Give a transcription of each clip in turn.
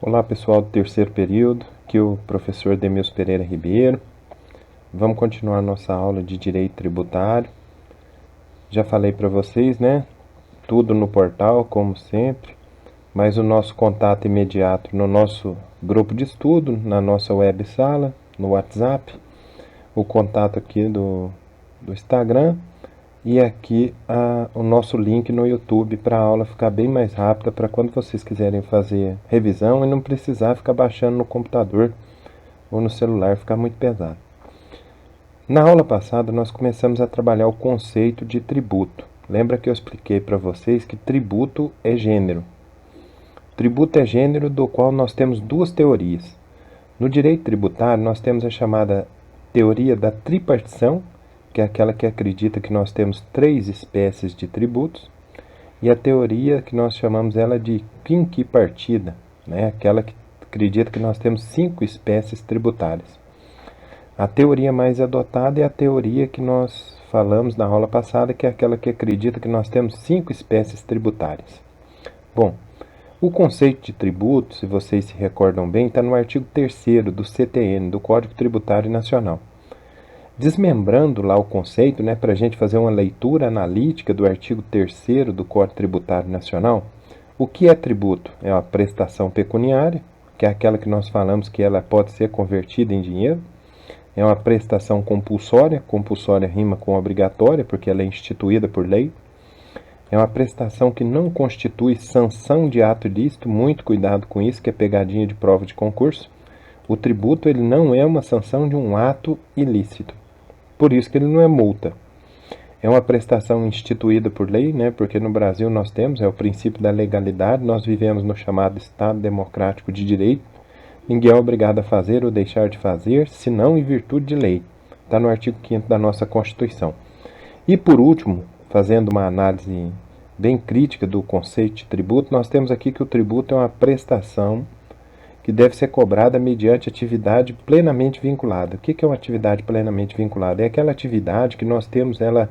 Olá pessoal do terceiro período, aqui é o professor Demilson Pereira Ribeiro. Vamos continuar nossa aula de Direito Tributário. Já falei para vocês, né? Tudo no portal, como sempre, mas o nosso contato imediato no nosso grupo de estudo, na nossa web sala, no WhatsApp, o contato aqui do Instagram e aqui o nosso link no YouTube para a aula ficar bem mais rápida para quando vocês quiserem fazer revisão e não precisar ficar baixando no computador ou no celular, ficar muito pesado. Na aula passada nós começamos a trabalhar o conceito de tributo. Lembra que eu expliquei para vocês que tributo é gênero. Tributo é gênero do qual nós temos duas teorias. No direito tributário nós temos a chamada teoria da tripartição, que é aquela que acredita que nós temos três espécies de tributos, e a teoria que nós chamamos ela de quinquipartida, né? Aquela que acredita que nós temos 5 espécies tributárias. A teoria mais adotada é a teoria que nós falamos na aula passada, que é aquela que acredita que nós temos 5 espécies tributárias. Bom, o conceito de tributo, se vocês se recordam bem, está no artigo 3º do CTN, do Código Tributário Nacional. Desmembrando lá o conceito, né, para a gente fazer uma leitura analítica do artigo 3º do Código Tributário Nacional, o que é tributo? É uma prestação pecuniária, que é aquela que nós falamos que ela pode ser convertida em dinheiro. É uma prestação compulsória, compulsória rima com obrigatória, porque ela é instituída por lei. É uma prestação que não constitui sanção de ato ilícito, muito cuidado com isso, que é pegadinha de prova de concurso. O tributo ele não é uma sanção de um ato ilícito. Por isso que ele não é multa. É uma prestação instituída por lei, né? Porque no Brasil nós temos o princípio da legalidade, nós vivemos no chamado Estado Democrático de Direito. Ninguém é obrigado a fazer ou deixar de fazer, senão em virtude de lei. Está no artigo 5º da nossa Constituição. E por último, fazendo uma análise bem crítica do conceito de tributo, nós temos aqui que o tributo é uma prestação que deve ser cobrada mediante atividade plenamente vinculada. O que é uma atividade plenamente vinculada? É aquela atividade que nós temos ela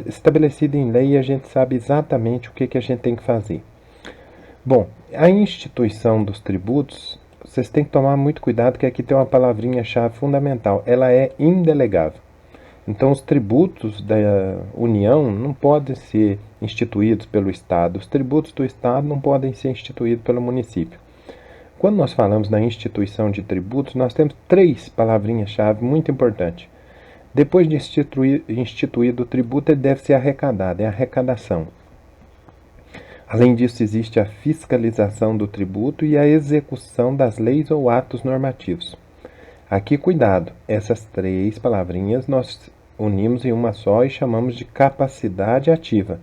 estabelecida em lei e a gente sabe exatamente o que a gente tem que fazer. Bom, a instituição dos tributos, vocês têm que tomar muito cuidado, que aqui tem uma palavrinha-chave fundamental. Ela é indelegável. Então, os tributos da União não podem ser instituídos pelo Estado. Os tributos do Estado não podem ser instituídos pelo município. Quando nós falamos da instituição de tributos, nós temos 3 palavrinhas-chave muito importantes. Depois de instituído o tributo, ele deve ser arrecadado, é a arrecadação. Além disso, existe a fiscalização do tributo e a execução das leis ou atos normativos. Aqui, cuidado, essas 3 palavrinhas nós unimos em uma só e chamamos de capacidade ativa.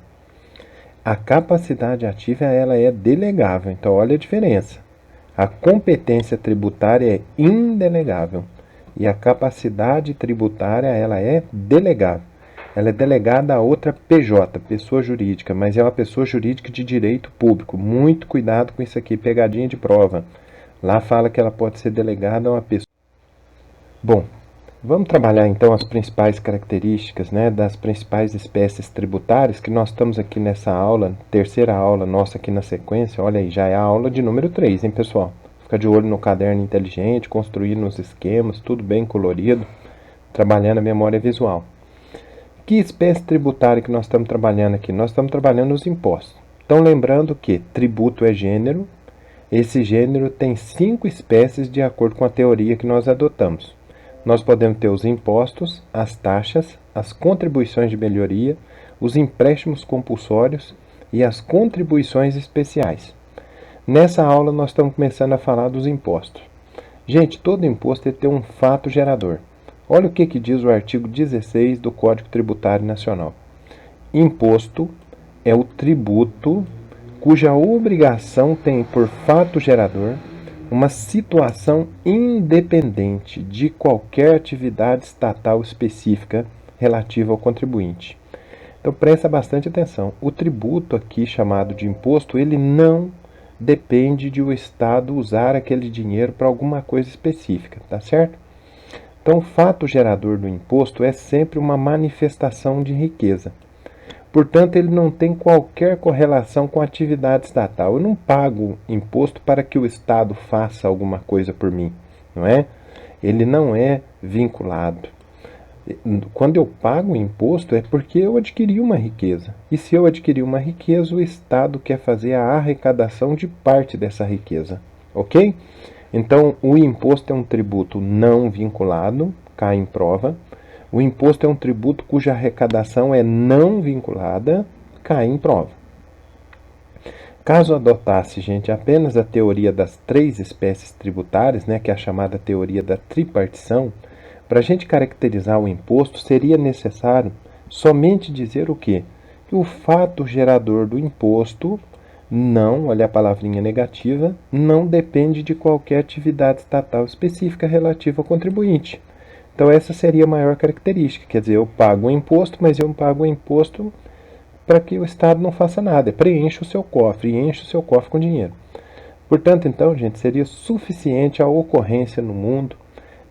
A capacidade ativa ela é delegável, então olha a diferença. A competência tributária é indelegável e a capacidade tributária ela é delegável. Ela é delegada a outra PJ, pessoa jurídica, mas é uma pessoa jurídica de direito público. Muito cuidado com isso aqui, pegadinha de prova. Lá fala que ela pode ser delegada a uma pessoa. Bom, vamos trabalhar então as principais características, né, das principais espécies tributárias que nós estamos aqui nessa aula, terceira aula nossa aqui na sequência. Olha aí, já é a aula de número 3, hein, pessoal? Fica de olho no caderno inteligente, construindo os esquemas, tudo bem colorido, trabalhando a memória visual. Que espécie tributária que nós estamos trabalhando aqui? Nós estamos trabalhando os impostos. Então, lembrando que tributo é gênero, esse gênero tem 5 espécies de acordo com a teoria que nós adotamos. Nós podemos ter os impostos, as taxas, as contribuições de melhoria, os empréstimos compulsórios e as contribuições especiais. Nessa aula nós estamos começando a falar dos impostos. Gente, todo imposto tem um fato gerador. Olha o que diz o artigo 16 do Código Tributário Nacional. Imposto é o tributo cuja obrigação tem por fato gerador uma situação independente de qualquer atividade estatal específica relativa ao contribuinte. Então presta bastante atenção. O tributo aqui chamado de imposto, ele não depende de o Estado usar aquele dinheiro para alguma coisa específica, tá certo? Então o fato gerador do imposto é sempre uma manifestação de riqueza. Portanto, ele não tem qualquer correlação com a atividade estatal. Eu não pago imposto para que o Estado faça alguma coisa por mim, não é? Ele não é vinculado. Quando eu pago imposto é porque eu adquiri uma riqueza. E se eu adquiri uma riqueza, o Estado quer fazer a arrecadação de parte dessa riqueza, ok? Então, o imposto é um tributo não vinculado, cai em prova. O imposto é um tributo cuja arrecadação é não vinculada, cai em prova. Caso adotasse, gente, apenas a teoria das três espécies tributárias, né, que é a chamada teoria da tripartição, para a gente caracterizar o imposto, seria necessário somente dizer o quê? Que o fato gerador do imposto não, olha a palavrinha negativa, não depende de qualquer atividade estatal específica relativa ao contribuinte. Então essa seria a maior característica, quer dizer, eu pago o imposto, mas eu pago o imposto para que o Estado não faça nada, preencha o seu cofre e enche o seu cofre com dinheiro. Portanto, então, gente, seria suficiente a ocorrência no mundo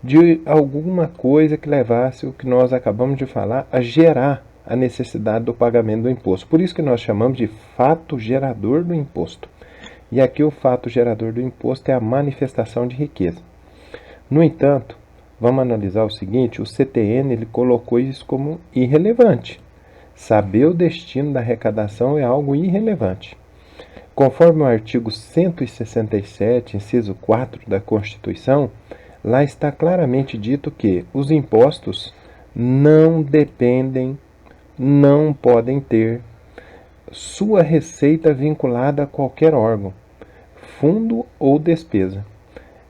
de alguma coisa que levasse o que nós acabamos de falar a gerar a necessidade do pagamento do imposto. Por isso que nós chamamos de fato gerador do imposto. E aqui o fato gerador do imposto é a manifestação de riqueza. No entanto, vamos analisar o seguinte, o CTN ele colocou isso como irrelevante. Saber o destino da arrecadação é algo irrelevante. Conforme o artigo 167, inciso 4 da Constituição, lá está claramente dito que os impostos não dependem, não podem ter sua receita vinculada a qualquer órgão, fundo ou despesa.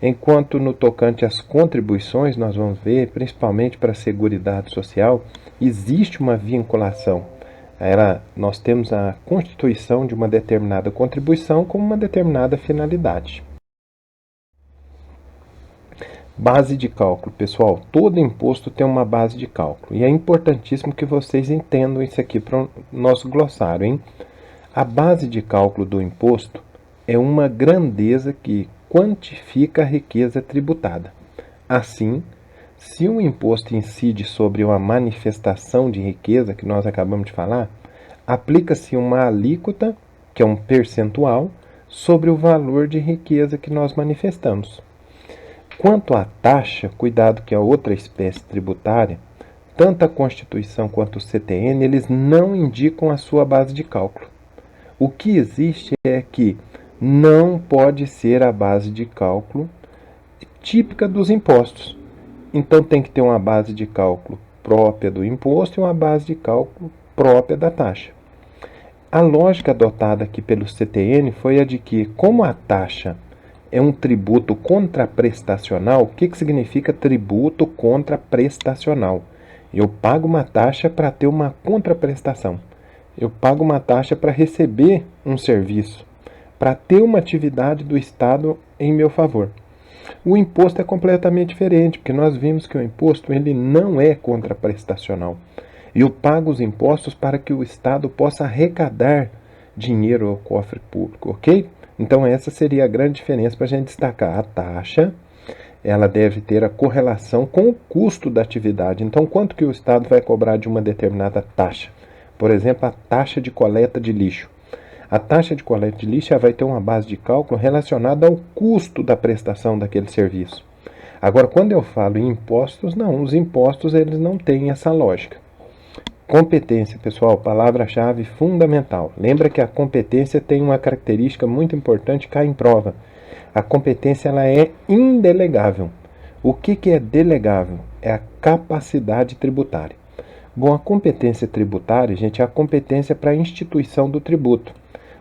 Enquanto no tocante às contribuições, nós vamos ver, principalmente para a Seguridade Social, existe uma vinculação. Nós temos a constituição de uma determinada contribuição com uma determinada finalidade. Base de cálculo, pessoal. Todo imposto tem uma base de cálculo. E é importantíssimo que vocês entendam isso aqui para o nosso glossário, hein? A base de cálculo do imposto é uma grandeza que quantifica a riqueza tributada. Assim, se um imposto incide sobre uma manifestação de riqueza, que nós acabamos de falar, aplica-se uma alíquota, que é um percentual, sobre o valor de riqueza que nós manifestamos. Quanto à taxa, cuidado que é outra espécie tributária, tanto a Constituição quanto o CTN, eles não indicam a sua base de cálculo. O que existe é que não pode ser a base de cálculo típica dos impostos. Então tem que ter uma base de cálculo própria do imposto e uma base de cálculo própria da taxa. A lógica adotada aqui pelo CTN foi a de que, como a taxa é um tributo contraprestacional, o que significa tributo contraprestacional? Eu pago uma taxa para ter uma contraprestação. Eu pago uma taxa para receber um serviço, para ter uma atividade do Estado em meu favor. O imposto é completamente diferente, porque nós vimos que o imposto ele não é contraprestacional. Eu pago os impostos para que o Estado possa arrecadar dinheiro ao cofre público, ok? Então essa seria a grande diferença para a gente destacar. A taxa, ela deve ter a correlação com o custo da atividade. Então quanto que o Estado vai cobrar de uma determinada taxa? Por exemplo, a taxa de coleta de lixo. A taxa de coleta de lixo vai ter uma base de cálculo relacionada ao custo da prestação daquele serviço. Agora, quando eu falo em impostos, não, os impostos eles não têm essa lógica. Competência, pessoal, palavra-chave fundamental. Lembra que a competência tem uma característica muito importante, cai em prova. A competência ela é indelegável. O que é delegável? É a capacidade tributária. Bom, a competência tributária, gente, é a competência para a instituição do tributo.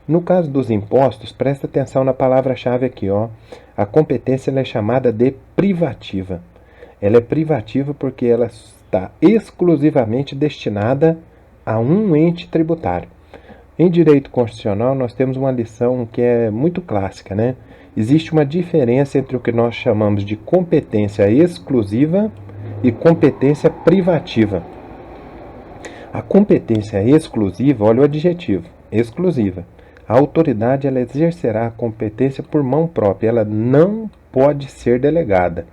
No caso dos impostos, presta atenção na palavra-chave aqui, ó. A competência ela é chamada de privativa. Ela é privativa porque ela está exclusivamente destinada a um ente tributário. Em direito constitucional, nós temos uma lição que é muito clássica, né? Existe uma diferença entre o que nós chamamos de competência exclusiva e competência privativa. A competência exclusiva, olha o adjetivo, exclusiva. A autoridade ela exercerá a competência por mão própria, ela não pode ser delegada.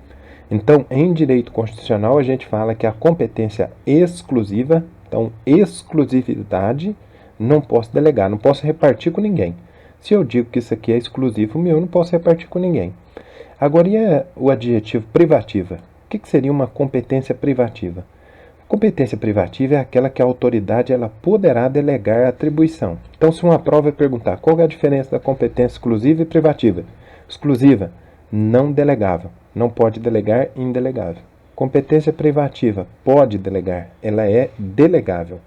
Então, em direito constitucional, a gente fala que a competência exclusiva, então exclusividade, não posso delegar, não posso repartir com ninguém. Se eu digo que isso aqui é exclusivo meu, eu não posso repartir com ninguém. Agora, e o adjetivo privativa? O que seria uma competência privativa? Competência privativa é aquela que a autoridade ela poderá delegar a atribuição. Então, se uma prova perguntar qual é a diferença da competência exclusiva e privativa? Exclusiva, não delegável. Não pode delegar, indelegável. Competência privativa, pode delegar. Ela é delegável.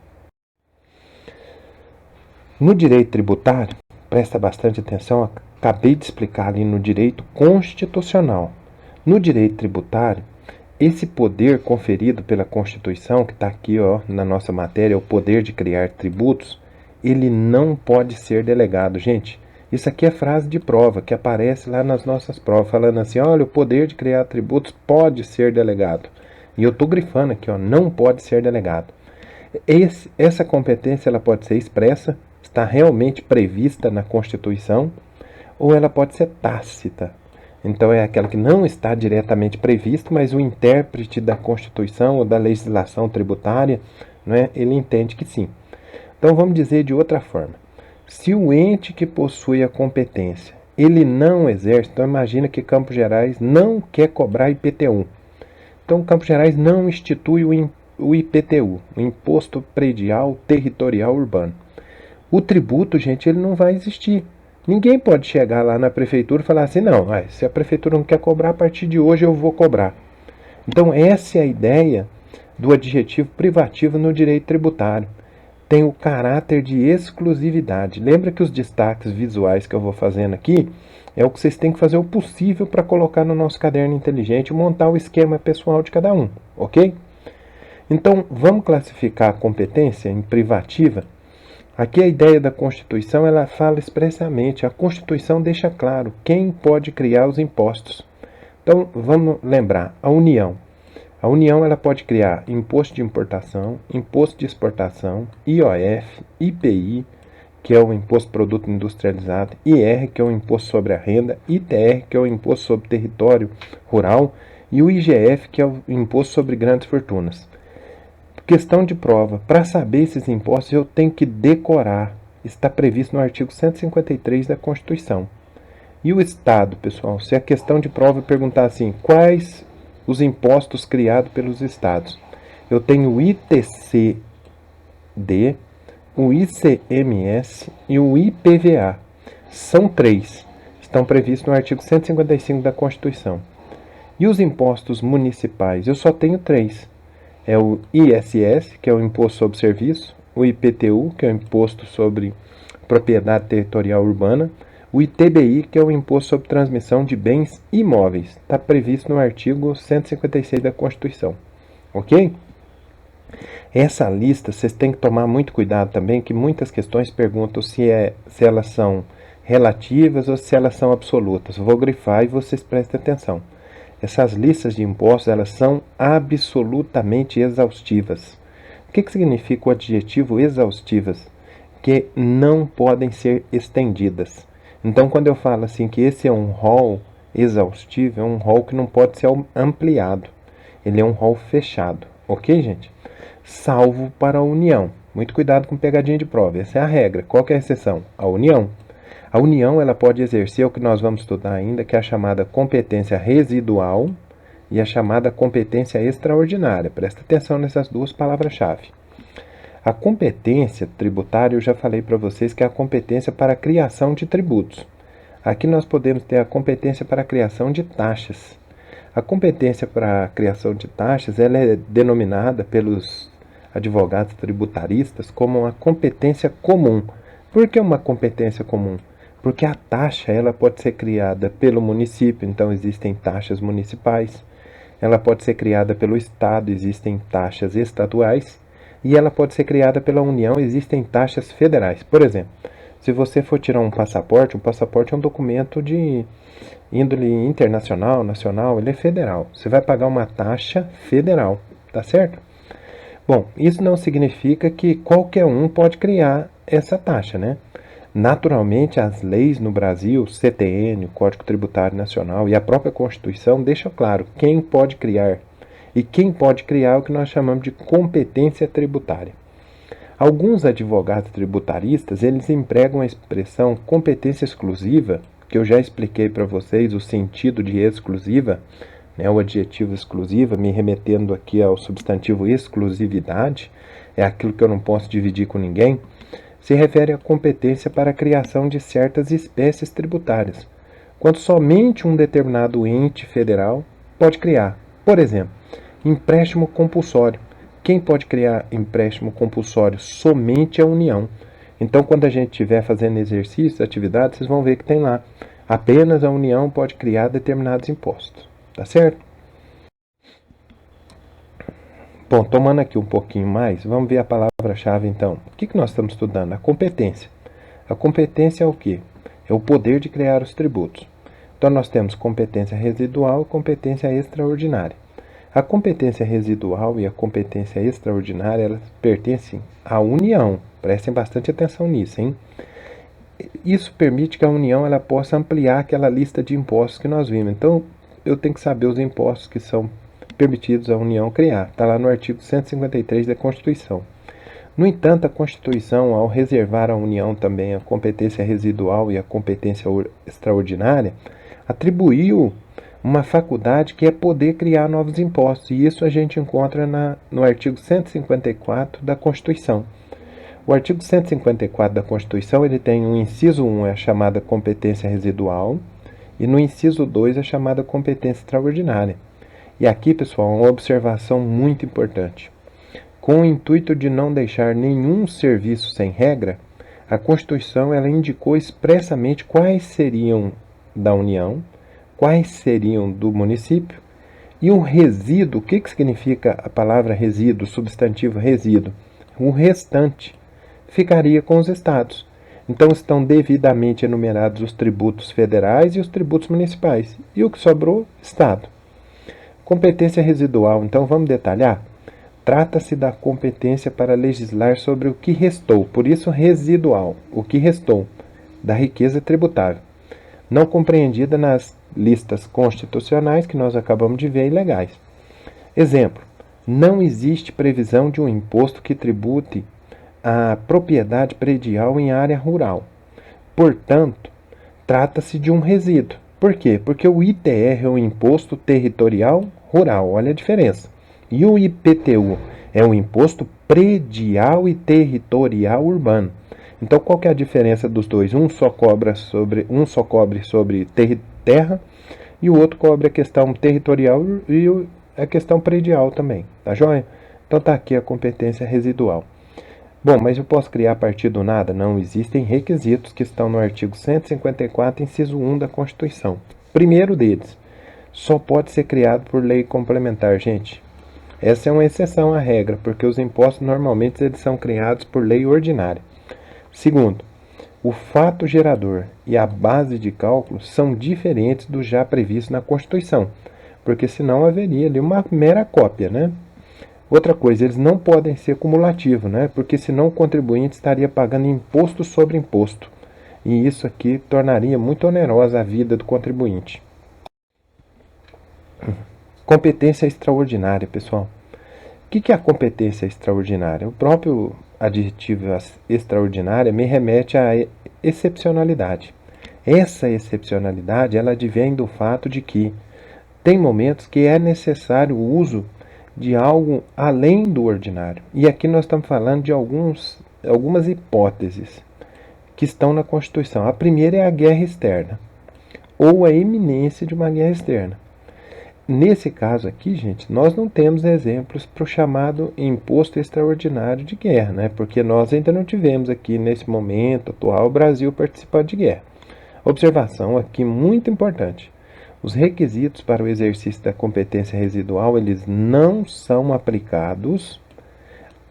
No direito tributário, presta bastante atenção, acabei de explicar ali no direito constitucional. No direito tributário, esse poder conferido pela Constituição, que está aqui na nossa matéria, o poder de criar tributos, ele não pode ser delegado. Gente, isso aqui é frase de prova, que aparece lá nas nossas provas, falando assim, olha, o poder de criar tributos pode ser delegado. E eu estou grifando aqui, não pode ser delegado. Essa competência ela pode ser expressa, está realmente prevista na Constituição, ou ela pode ser tácita. Então é aquela que não está diretamente prevista, mas o intérprete da Constituição ou da legislação tributária, ele entende que sim. Então vamos dizer de outra forma. Se o ente que possui a competência, ele não exerce, então imagina que Campos Gerais não quer cobrar IPTU. Então Campos Gerais não institui o IPTU, o Imposto Predial Territorial Urbano. O tributo, gente, ele não vai existir. Ninguém pode chegar lá na prefeitura e falar assim, não, se a prefeitura não quer cobrar, a partir de hoje eu vou cobrar. Então essa é a ideia do adjetivo privativo no direito tributário. Tem o caráter de exclusividade. Lembra que os destaques visuais que eu vou fazendo aqui é o que vocês têm que fazer o possível para colocar no nosso caderno inteligente e montar o esquema pessoal de cada um, ok? Então, vamos classificar a competência em privativa. Aqui a ideia da Constituição, ela fala expressamente, a Constituição deixa claro quem pode criar os impostos. Então, vamos lembrar, a União. A União ela pode criar imposto de importação, imposto de exportação, IOF, IPI, que é o Imposto Produto Industrializado, IR, que é o Imposto sobre a Renda, ITR, que é o Imposto sobre Território Rural, e o IGF, que é o Imposto sobre Grandes Fortunas. Questão de prova. Para saber esses impostos, eu tenho que decorar. Está previsto no artigo 153 da Constituição. E o Estado, pessoal? Se a questão de prova perguntar assim, quais os impostos criados pelos Estados? Eu tenho o ITCD, o ICMS e o IPVA. São 3. Estão previstos no artigo 155 da Constituição. E os impostos municipais? Eu só tenho 3. É o ISS, que é o Imposto sobre Serviço, o IPTU, que é o Imposto sobre Propriedade Territorial Urbana, o ITBI, que é o Imposto sobre Transmissão de Bens Imóveis. Está previsto no artigo 156 da Constituição. Ok? Essa lista, vocês têm que tomar muito cuidado também, que muitas questões perguntam se elas são relativas ou se elas são absolutas. Eu vou grifar e vocês prestem atenção. Essas listas de impostos, elas são absolutamente exaustivas. O que significa o adjetivo exaustivas? Que não podem ser estendidas. Então, quando eu falo assim que esse é um rol exaustivo, é um rol que não pode ser ampliado. Ele é um rol fechado. Ok, gente? Salvo para a União. Muito cuidado com pegadinha de prova. Essa é a regra. Qual que é a exceção? A União. A União ela pode exercer o que nós vamos estudar ainda, que é a chamada competência residual e a chamada competência extraordinária. Presta atenção nessas duas palavras-chave. A competência tributária, eu já falei para vocês que é a competência para a criação de tributos. Aqui nós podemos ter a competência para a criação de taxas. A competência para a criação de taxas ela é denominada pelos advogados tributaristas como uma competência comum. Por que uma competência comum? Porque a taxa ela pode ser criada pelo município, então existem taxas municipais. Ela pode ser criada pelo Estado, existem taxas estaduais. E ela pode ser criada pela União, existem taxas federais. Por exemplo, se você for tirar um passaporte é um documento de índole internacional, nacional, ele é federal. Você vai pagar uma taxa federal, tá certo? Bom, isso não significa que qualquer um pode criar essa taxa, né? Naturalmente, as leis no Brasil, CTN, o Código Tributário Nacional e a própria Constituição deixam claro quem pode criar. E quem pode criar é o que nós chamamos de competência tributária. Alguns advogados tributaristas, eles empregam a expressão competência exclusiva, que eu já expliquei para vocês o sentido de exclusiva, né, o adjetivo exclusiva, me remetendo aqui ao substantivo exclusividade, é aquilo que eu não posso dividir com ninguém, se refere à competência para a criação de certas espécies tributárias, quando somente um determinado ente federal pode criar. Por exemplo, empréstimo compulsório. Quem pode criar empréstimo compulsório? Somente a União. Então, quando a gente estiver fazendo exercícios, atividades, vocês vão ver que tem lá. Apenas a União pode criar determinados impostos. Tá certo? Bom, tomando aqui um pouquinho mais, vamos ver a palavra-chave então. O que nós estamos estudando? A competência. A competência é o quê? É o poder de criar os tributos. Então, nós temos competência residual e competência extraordinária. A competência residual e a competência extraordinária, elas pertencem à União. Prestem bastante atenção nisso, hein? Isso permite que a União ela possa ampliar aquela lista de impostos que nós vimos. Então, eu tenho que saber os impostos que são permitidos à União criar. Está lá no artigo 153 da Constituição. No entanto, a Constituição, ao reservar à União também a competência residual e a competência extraordinária, atribuiu uma faculdade que é poder criar novos impostos. E isso a gente encontra no artigo 154 da Constituição. O artigo 154 da Constituição ele tem um inciso 1, é a chamada competência residual, e no inciso 2, a chamada competência extraordinária. E aqui, pessoal, uma observação muito importante. Com o intuito de não deixar nenhum serviço sem regra, a Constituição ela indicou expressamente quais seriam da União, quais seriam do município, e o resíduo, o que significa a palavra resíduo, substantivo resíduo? O restante ficaria com os estados. Então estão devidamente enumerados os tributos federais e os tributos municipais. E o que sobrou? Estado. Competência residual, então vamos detalhar? Trata-se da competência para legislar sobre o que restou, por isso residual, o que restou, da riqueza tributável, não compreendida nas listas constitucionais que nós acabamos de ver ilegais. Exemplo, não existe previsão de um imposto que tribute a propriedade predial em área rural. Portanto, trata-se de um resíduo. Por quê? Porque o ITR é o Imposto Territorial Rural, olha a diferença. E o IPTU é o Imposto Predial e Territorial Urbano. Então, qual que é a diferença dos dois? Um só cobre sobre terra e o outro cobre a questão territorial e a questão predial também. Tá joia? Então, tá aqui a competência residual. Bom, mas eu posso criar a partir do nada? Não, existem requisitos que estão no artigo 154, inciso 1 da Constituição. Primeiro deles, só pode ser criado por lei complementar, gente. Essa é uma exceção à regra, porque os impostos normalmente eles são criados por lei ordinária. Segundo, o fato gerador e a base de cálculo são diferentes do já previsto na Constituição, porque senão haveria ali uma mera cópia, né? Outra coisa, eles não podem ser cumulativos, né? Porque senão o contribuinte estaria pagando imposto sobre imposto. E isso aqui tornaria muito onerosa a vida do contribuinte. Competência extraordinária, pessoal. O que é a competência extraordinária? O próprio adjetivo extraordinária me remete à excepcionalidade. Essa excepcionalidade, ela advém do fato de que tem momentos que é necessário o uso de algo além do ordinário. E aqui nós estamos falando de algumas hipóteses que estão na Constituição. A primeira é a guerra externa, ou a iminência de uma guerra externa. Nesse caso aqui, gente, nós não temos exemplos para o chamado imposto extraordinário de guerra, né? Porque nós ainda não tivemos aqui, nesse momento atual, o Brasil participando de guerra. Observação aqui muito importante. Os requisitos para o exercício da competência residual, eles não são aplicados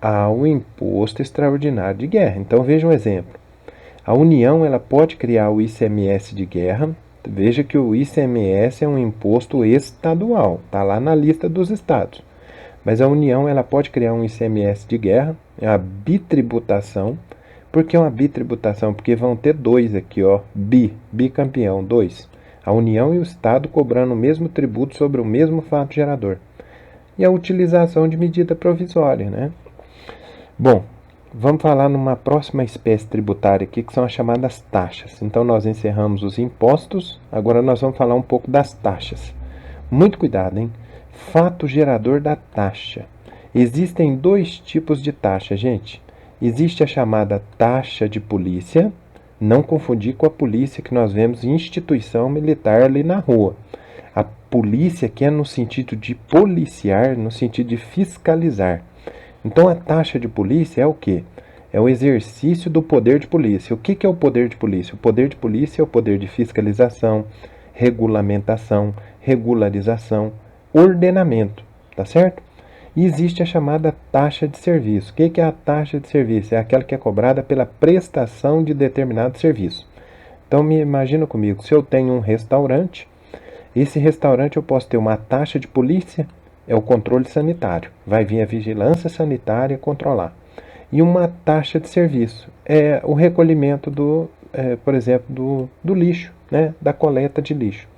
ao imposto extraordinário de guerra. Então, veja um exemplo. A União ela pode criar o ICMS de guerra. Veja que o ICMS é um imposto estadual, está lá na lista dos estados. Mas a União ela pode criar um ICMS de guerra, é a bitributação. Por que uma bitributação? Porque vão ter dois aqui, ó, bicampeão, dois. A União e o Estado cobrando o mesmo tributo sobre o mesmo fato gerador. E a utilização de medida provisória, né? Bom, Vamos falar numa próxima espécie tributária aqui, que são as chamadas taxas. Então, nós encerramos os impostos, agora nós vamos falar um pouco das taxas. Muito cuidado, hein? Fato gerador da taxa. Existem dois tipos de taxa, gente. Existe a chamada taxa de polícia, não confundir com a polícia que nós vemos em instituição militar ali na rua. A polícia que é no sentido de policiar, no sentido de fiscalizar. Então a taxa de polícia é o quê? É o exercício do poder de polícia. O que é o poder de polícia? O poder de polícia é o poder de fiscalização, regulamentação, regularização, ordenamento, tá certo? E existe a chamada taxa de serviço. O que é a taxa de serviço? É aquela que é cobrada pela prestação de determinado serviço. Então me imagina comigo, se eu tenho um restaurante, esse restaurante eu posso ter uma taxa de polícia, é o controle sanitário. Vai vir a vigilância sanitária controlar. E uma taxa de serviço é o recolhimento por exemplo, do lixo, né? Da coleta de lixo.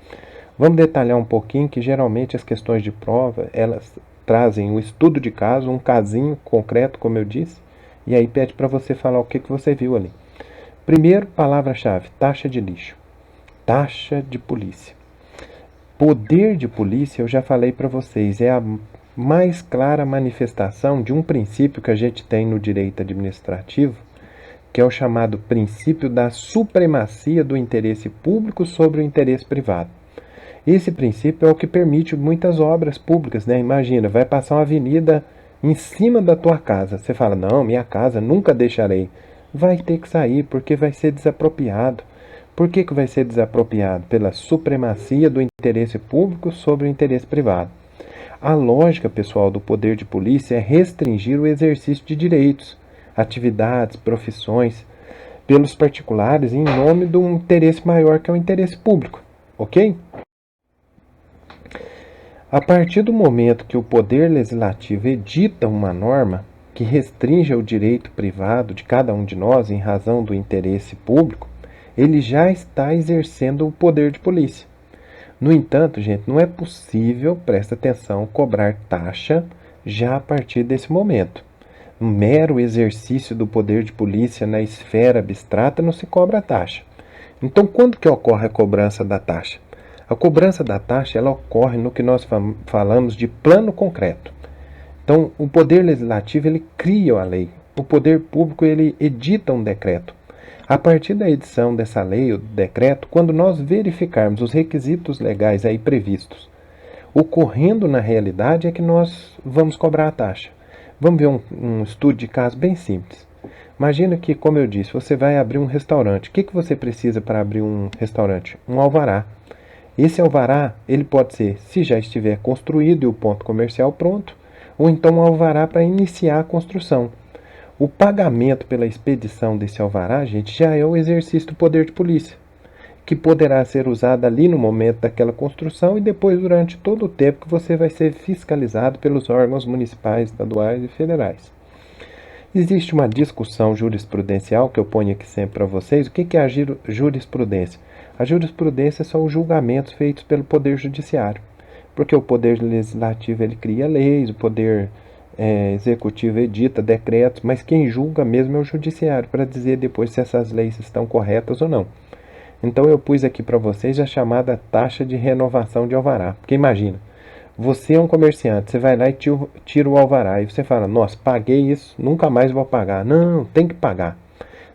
Vamos detalhar um pouquinho que geralmente as questões de prova, elas trazem um estudo de caso, um casinho concreto, como eu disse, e aí pede para você falar o que você viu ali. Primeiro, palavra-chave, taxa de lixo. Taxa de polícia. Poder de polícia, eu já falei para vocês, é a mais clara manifestação de um princípio que a gente tem no direito administrativo, que é o chamado princípio da supremacia do interesse público sobre o interesse privado. Esse princípio é o que permite muitas obras públicas, né? Imagina, vai passar uma avenida em cima da tua casa. Você fala, não, minha casa nunca deixarei. Vai ter que sair porque vai ser desapropriado. Por que vai ser desapropriado? Pela supremacia do interesse público sobre o interesse privado. A lógica, pessoal, do poder de polícia é restringir o exercício de direitos, atividades, profissões, pelos particulares em nome de um interesse maior que é o interesse público, ok? A partir do momento que o poder legislativo edita uma norma que restringe o direito privado de cada um de nós em razão do interesse público, ele já está exercendo o poder de polícia. No entanto, gente, não é possível, presta atenção, cobrar taxa já a partir desse momento. Um mero exercício do poder de polícia na esfera abstrata não se cobra taxa. Então, quando que ocorre a cobrança da taxa? A cobrança da taxa ela ocorre no que nós falamos de plano concreto. Então, o poder legislativo ele cria a lei, o poder público ele edita um decreto. A partir da edição dessa lei, o decreto, quando nós verificarmos os requisitos legais aí previstos, ocorrendo na realidade é que nós vamos cobrar a taxa. Vamos ver um estudo de caso bem simples. Imagina que, como eu disse, você vai abrir um restaurante. O que você precisa para abrir um restaurante? Um alvará. Esse alvará, ele pode ser, se já estiver construído e o ponto comercial pronto, ou então um alvará para iniciar a construção. O pagamento pela expedição desse alvará, gente, já é o exercício do poder de polícia, que poderá ser usado ali no momento daquela construção e depois durante todo o tempo que você vai ser fiscalizado pelos órgãos municipais, estaduais e federais. Existe uma discussão jurisprudencial que eu ponho aqui sempre para vocês. O que é a jurisprudência? A jurisprudência são os julgamentos feitos pelo Poder Judiciário, porque o Poder Legislativo ele cria leis, o Poder Executivo edita decretos, mas quem julga mesmo é o Judiciário, para dizer depois se essas leis estão corretas ou não. Então eu pus aqui para vocês a chamada taxa de renovação de alvará. Porque imagina, você é um comerciante, você vai lá e tira o alvará e você fala, nossa, paguei isso, nunca mais vou pagar. Não, tem que pagar.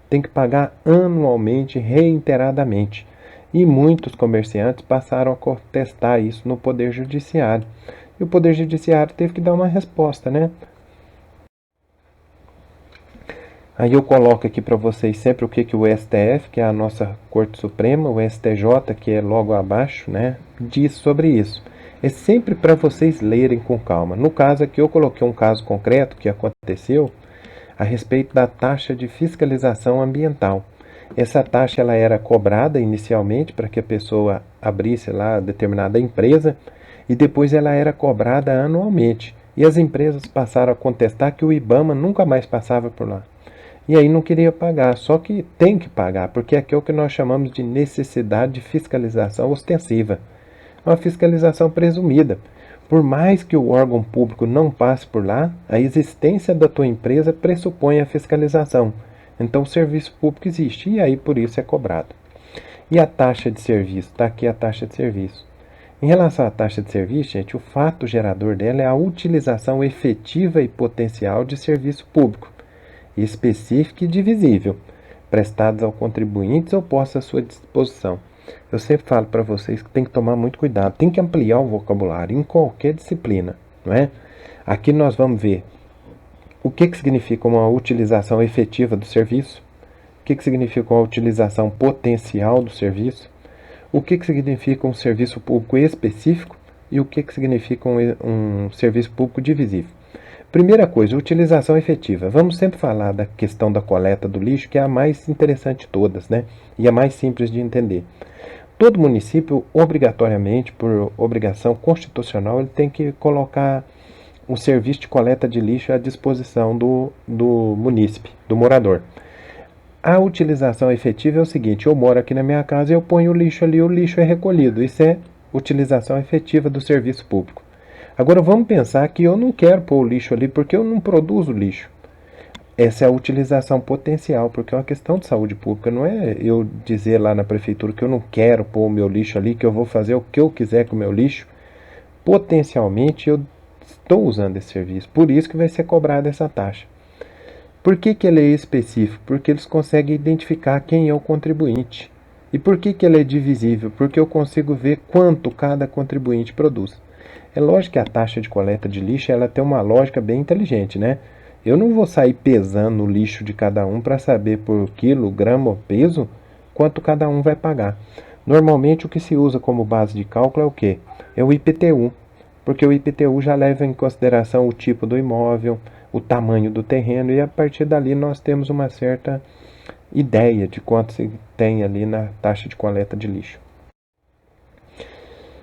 Tem que pagar anualmente, reiteradamente. E muitos comerciantes passaram a contestar isso no Poder Judiciário. E o Poder Judiciário teve que dar uma resposta, né? Aí eu coloco aqui para vocês sempre o que o STF, que é a nossa Corte Suprema, o STJ, que é logo abaixo, né, diz sobre isso. É sempre para vocês lerem com calma. No caso aqui eu coloquei um caso concreto que aconteceu a respeito da taxa de fiscalização ambiental. Essa taxa ela era cobrada inicialmente para que a pessoa abrisse lá determinada empresa e depois ela era cobrada anualmente. E as empresas passaram a contestar que o IBAMA nunca mais passava por lá. E aí não queria pagar, só que tem que pagar, porque aqui é o que nós chamamos de necessidade de fiscalização ostensiva. Uma fiscalização presumida. Por mais que o órgão público não passe por lá, a existência da tua empresa pressupõe a fiscalização. Então o serviço público existe e aí por isso é cobrado. E a taxa de serviço? Está aqui a taxa de serviço. Em relação à taxa de serviço, gente, o fato gerador dela é a utilização efetiva e potencial de serviço público, específico e divisível, prestados ao contribuinte ou postos à sua disposição. Eu sempre falo para vocês que tem que tomar muito cuidado, tem que ampliar o vocabulário em qualquer disciplina, não é? Aqui nós vamos ver o que significa uma utilização efetiva do serviço, o que significa uma utilização potencial do serviço, o que significa um serviço público específico e o que significa um serviço público divisível. Primeira coisa, utilização efetiva. Vamos sempre falar da questão da coleta do lixo, que é a mais interessante de todas, né? E a mais simples de entender. Todo município, obrigatoriamente, por obrigação constitucional, ele tem que colocar o serviço de coleta de lixo à disposição do munícipe, do morador. A utilização efetiva é o seguinte: eu moro aqui na minha casa, eu ponho o lixo ali, o lixo é recolhido. Isso é utilização efetiva do serviço público. Agora vamos pensar que eu não quero pôr o lixo ali porque eu não produzo lixo. Essa é a utilização potencial, porque é uma questão de saúde pública. Não é eu dizer lá na prefeitura que eu não quero pôr o meu lixo ali, que eu vou fazer o que eu quiser com o meu lixo. Potencialmente eu estou usando esse serviço, por isso que vai ser cobrada essa taxa. Por que ele é específico? Porque eles conseguem identificar quem é o contribuinte. E por que ele é divisível? Porque eu consigo ver quanto cada contribuinte produz. É lógico que a taxa de coleta de lixo ela tem uma lógica bem inteligente, né? Eu não vou sair pesando o lixo de cada um para saber por quilo, grama ou peso quanto cada um vai pagar. Normalmente o que se usa como base de cálculo é o quê? É o IPTU, porque o IPTU já leva em consideração o tipo do imóvel, o tamanho do terreno, e a partir dali nós temos uma certa ideia de quanto se tem ali na taxa de coleta de lixo.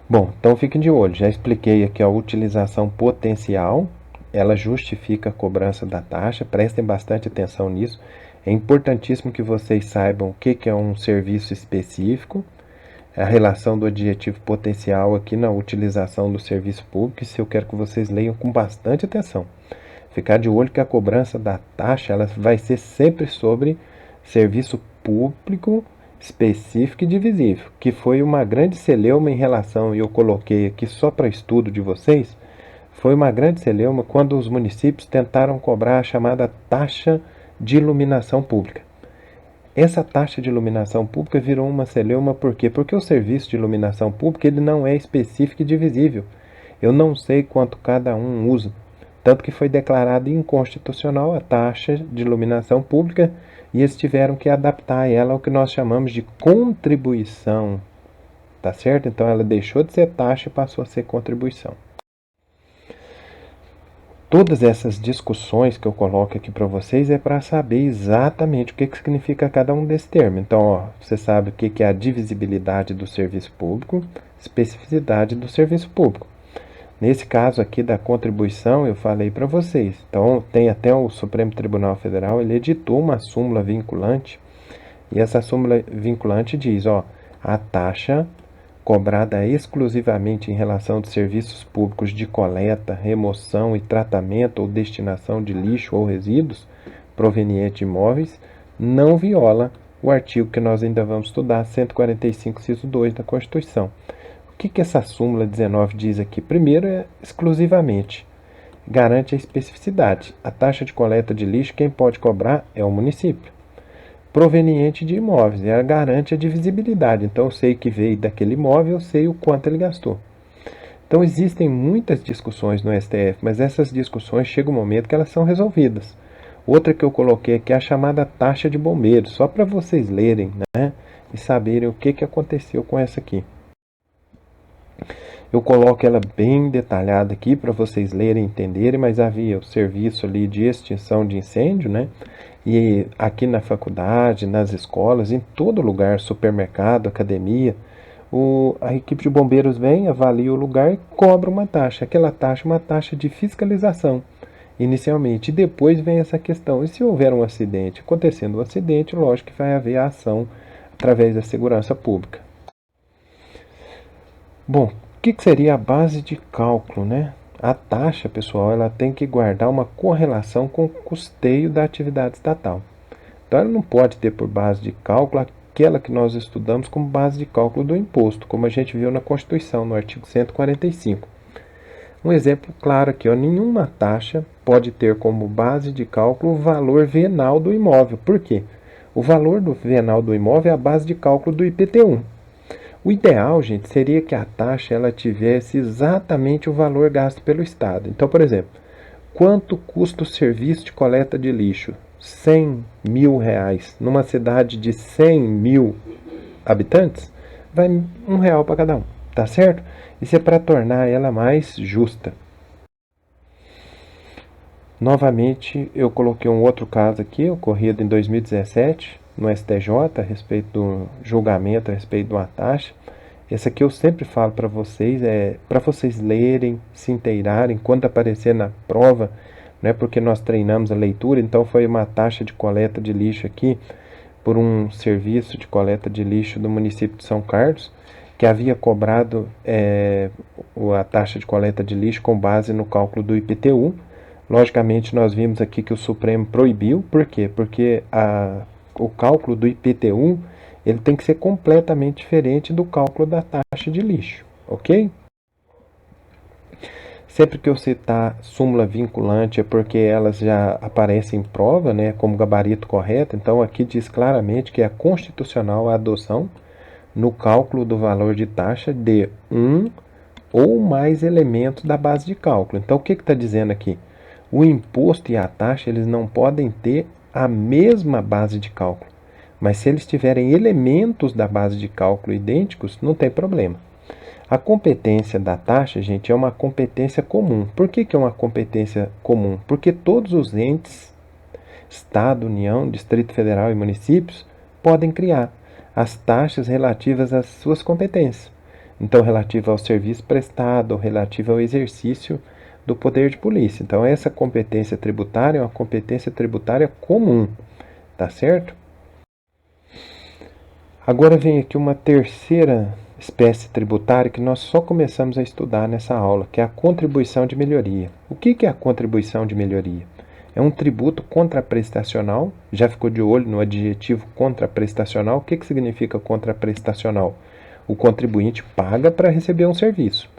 Bom, então fiquem de olho, já expliquei aqui a utilização potencial, ela justifica a cobrança da taxa, prestem bastante atenção nisso, é importantíssimo que vocês saibam o que é um serviço específico, a relação do adjetivo potencial aqui na utilização do serviço público, isso eu quero que vocês leiam com bastante atenção. Ficar de olho que a cobrança da taxa ela vai ser sempre sobre serviço público específico e divisível, que foi uma grande celeuma em relação, e eu coloquei aqui só para estudo de vocês, foi uma grande celeuma quando os municípios tentaram cobrar a chamada taxa de iluminação pública. Essa taxa de iluminação pública virou uma celeuma por quê? Porque o serviço de iluminação pública ele não é específico e divisível. Eu não sei quanto cada um usa. Tanto que foi declarado inconstitucional a taxa de iluminação pública e eles tiveram que adaptar ela ao que nós chamamos de contribuição. Tá certo? Então ela deixou de ser taxa e passou a ser contribuição. Todas essas discussões que eu coloco aqui para vocês é para saber exatamente o que significa cada um desses termos. Então, ó, você sabe o que é a divisibilidade do serviço público, especificidade do serviço público. Nesse caso aqui da contribuição, eu falei para vocês. Então, tem até o Supremo Tribunal Federal, ele editou uma súmula vinculante. E essa súmula vinculante diz, ó, a taxa cobrada exclusivamente em relação de serviços públicos de coleta, remoção e tratamento ou destinação de lixo ou resíduos provenientes de imóveis, não viola o artigo que nós ainda vamos estudar, 145, inciso 2 da Constituição. O que essa súmula 19 diz aqui? Primeiro é exclusivamente. Garante a especificidade. A taxa de coleta de lixo, quem pode cobrar é o município. Proveniente de imóveis, ela garante a divisibilidade. Então eu sei que veio daquele imóvel, eu sei o quanto ele gastou. Então existem muitas discussões no STF, mas essas discussões chega um momento que elas são resolvidas. Outra que eu coloquei aqui é a chamada taxa de bombeiros, só para vocês lerem, né, e saberem o que aconteceu com essa aqui. Eu coloco ela bem detalhada aqui para vocês lerem e entenderem, mas havia o serviço ali de extinção de incêndio, né? E aqui na faculdade, nas escolas, em todo lugar, supermercado, academia, a equipe de bombeiros vem, avalia o lugar e cobra uma taxa. Aquela taxa é uma taxa de fiscalização, inicialmente. E depois vem essa questão, e se houver um acidente? Acontecendo um acidente, lógico que vai haver a ação através da segurança pública. Bom, que seria a base de cálculo, né? A taxa, pessoal, ela tem que guardar uma correlação com o custeio da atividade estatal. Então, ela não pode ter por base de cálculo aquela que nós estudamos como base de cálculo do imposto, como a gente viu na Constituição, no artigo 145. Um exemplo claro aqui, ó, nenhuma taxa pode ter como base de cálculo o valor venal do imóvel. Por quê? O valor do venal do imóvel é a base de cálculo do IPTU. O ideal, gente, seria que a taxa ela tivesse exatamente o valor gasto pelo Estado. Então, por exemplo, quanto custa o serviço de coleta de lixo? R$ 100.000. Numa cidade de 100 mil habitantes, vai R$ 1 para cada um, tá certo? Isso é para tornar ela mais justa. Novamente, eu coloquei um outro caso aqui, ocorrido em 2017, no STJ, a respeito do julgamento, a respeito de uma taxa. Esse aqui eu sempre falo para vocês, para vocês lerem, se inteirarem, quando aparecer na prova, né, porque nós treinamos a leitura, então foi uma taxa de coleta de lixo aqui, por um serviço de coleta de lixo do município de São Carlos, que havia cobrado a taxa de coleta de lixo com base no cálculo do IPTU. Logicamente, nós vimos aqui que o Supremo proibiu. Por quê? Porque o cálculo do IPTU ele tem que ser completamente diferente do cálculo da taxa de lixo, ok? Sempre que eu citar súmula vinculante é porque elas já aparecem em prova, né, como gabarito correto. Então, aqui diz claramente que é constitucional a adoção no cálculo do valor de taxa de um ou mais elementos da base de cálculo. Então, o que está dizendo aqui? O imposto e a taxa eles não podem ter a mesma base de cálculo, mas se eles tiverem elementos da base de cálculo idênticos, não tem problema. A competência da taxa, gente, é uma competência comum. Por que é uma competência comum? Porque todos os entes, Estado, União, Distrito Federal e municípios, podem criar as taxas relativas às suas competências. Então, relativa ao serviço prestado, relativa ao exercício do poder de polícia. Então, essa competência tributária é uma competência tributária comum, tá certo? Agora vem aqui uma terceira espécie tributária que nós só começamos a estudar nessa aula, que é a contribuição de melhoria. O que é a contribuição de melhoria? É um tributo contraprestacional. Já ficou de olho no adjetivo contraprestacional? O que significa contraprestacional? O contribuinte paga para receber um serviço.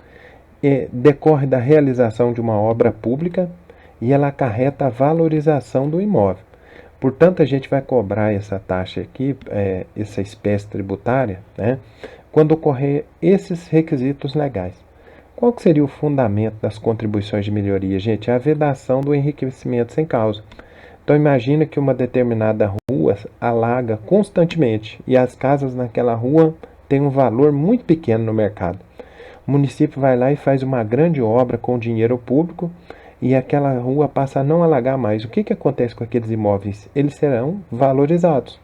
Decorre da realização de uma obra pública e ela acarreta a valorização do imóvel. Portanto, a gente vai cobrar essa taxa aqui, essa espécie tributária, né, quando ocorrer esses requisitos legais. Qual que seria o fundamento das contribuições de melhoria, gente? É a vedação do enriquecimento sem causa. Então, imagina que uma determinada rua alaga constantemente e as casas naquela rua têm um valor muito pequeno no mercado. O município vai lá e faz uma grande obra com dinheiro público e aquela rua passa a não alagar mais. O que acontece com aqueles imóveis? Eles serão valorizados.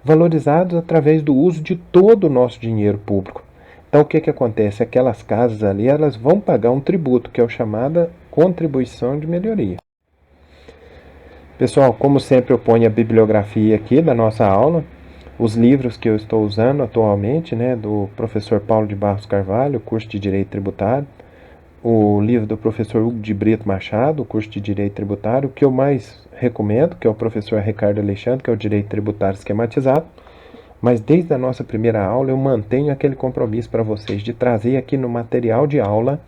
Valorizados através do uso de todo o nosso dinheiro público. Então, o que acontece? Aquelas casas ali, elas vão pagar um tributo, que é o chamada contribuição de melhoria. Pessoal, como sempre, eu ponho a bibliografia aqui da nossa aula. Os livros que eu estou usando atualmente, né, do professor Paulo de Barros Carvalho, curso de Direito Tributário. O livro do professor Hugo de Brito Machado, o curso de Direito Tributário. O que eu mais recomendo, que é o professor Ricardo Alexandre, que é o Direito Tributário Esquematizado. Mas desde a nossa primeira aula eu mantenho aquele compromisso para vocês de trazer aqui no material de aula,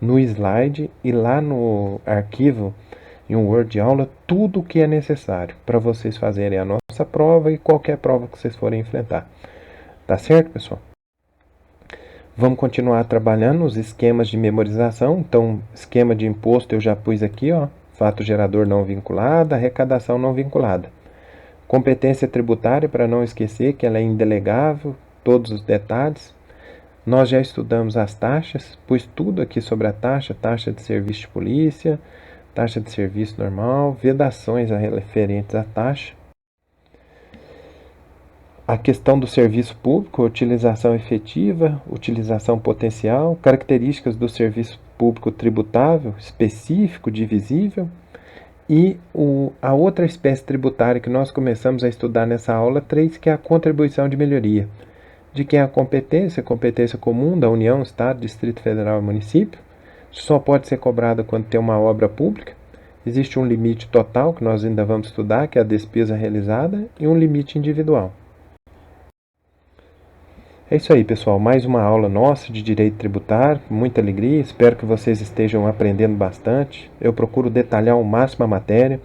no slide e lá no arquivo, em um Word de aula, tudo o que é necessário para vocês fazerem a nossa prova e qualquer prova que vocês forem enfrentar. Tá certo, pessoal? Vamos continuar trabalhando os esquemas de memorização. Então, esquema de imposto eu já pus aqui, ó, fato gerador não vinculado, arrecadação não vinculada. Competência tributária, para não esquecer que ela é indelegável, todos os detalhes. Nós já estudamos as taxas, pus tudo aqui sobre a taxa, taxa de serviço de polícia, taxa de serviço normal, vedações referentes à taxa. A questão do serviço público, utilização efetiva, utilização potencial, características do serviço público tributável, específico, divisível. E a outra espécie tributária que nós começamos a estudar nessa aula 3, que é a contribuição de melhoria. de quem é a competência comum da União, Estado, Distrito Federal e Município. Só pode ser cobrada quando tem uma obra pública. Existe um limite total, que nós ainda vamos estudar, que é a despesa realizada, e um limite individual. É isso aí, pessoal. Mais uma aula nossa de direito tributário. Muita alegria. Espero que vocês estejam aprendendo bastante. Eu procuro detalhar ao máximo a matéria.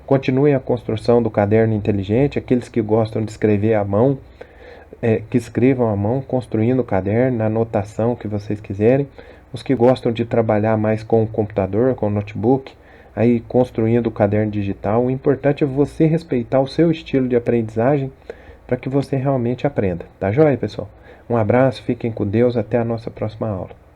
Continue a construção do caderno inteligente. Aqueles que gostam de escrever à mão, que escrevam à mão, construindo o caderno, na anotação que vocês quiserem. Os que gostam de trabalhar mais com o computador, com o notebook, aí construindo o caderno digital. O importante é você respeitar o seu estilo de aprendizagem para que você realmente aprenda. Tá joia, pessoal? Um abraço, fiquem com Deus, até a nossa próxima aula.